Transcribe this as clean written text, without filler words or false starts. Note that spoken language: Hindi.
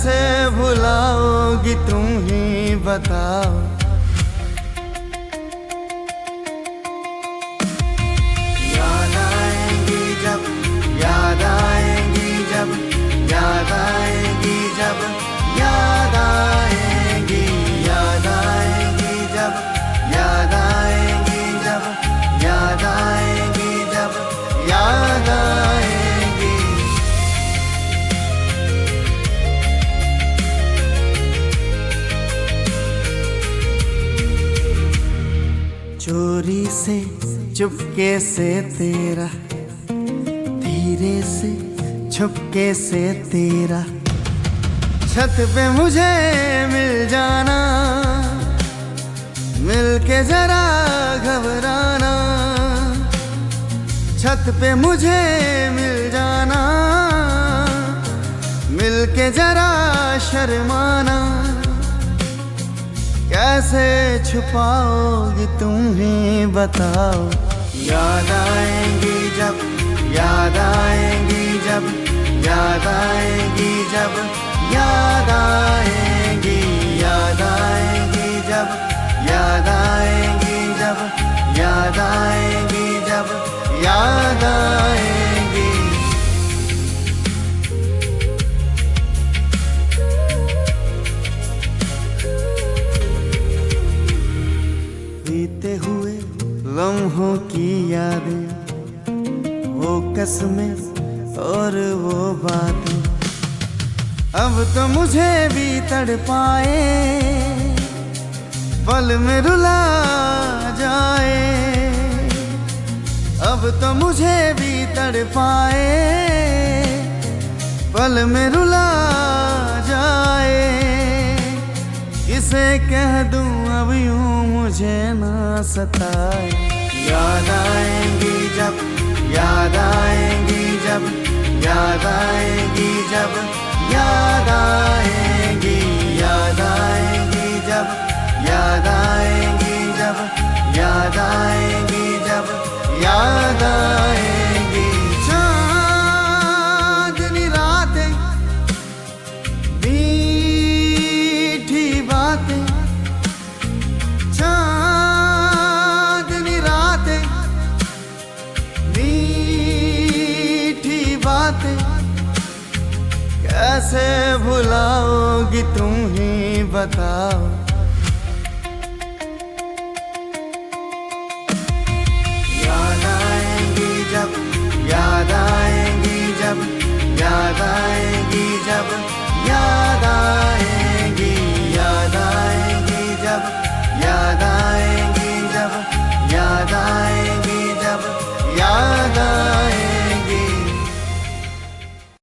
कैसे भुलाओगी तुम ही बताओ। याद आएंगी जब, याद आएंगी जब, याद आएंगी जब, याद आएंगी, याद आएंगी जब, याद आएंगी जब, याद आएंगी जब, याद आएंगी। चोरी से चुपके से तेरा, धीरे से छुपके से तेरा, छत पे मुझे मिल जाना, मिल के जरा घबराना। छत पे मुझे मिल जाना, मिल के जरा शर्माना। कैसे छुपाओगी तुम ही बताओ। याद आएंगी जब, याद आएंगी जब, याद आएंगी जब, याद आएंगी, याद आएंगी जब, याद आएंगी जब, याद आएंगी जब, याद आएंगी। बीते हुए लम्हों की यादें, वो कसमें और वो बातें, अब तो मुझे भी तड़पाए, पल में रुला जाए। अब तो मुझे भी तड़पाए, पल में रुला जाए। किसे कह दूं अब यूं मुझे ना सताए। याद आएंगी जब, याद आएंगी जब, याद आएंगी जब, याद आएंगी, याद आएंगी जब, याद आएंगी जब, याद आएंगी जब, याद आएंगी। चांदनी रातें, मीठी बातें, चांदनी रातें, मीठी बातें, कैसे भुलाओगी तुम ही बताओ। याद आएंगी जब, याद आएंगी जब, याद आएंगी जब, याद आएंगी, याद आएंगी जब, याद आएंगी जब, याद आएंगी जब, याद आएंगी।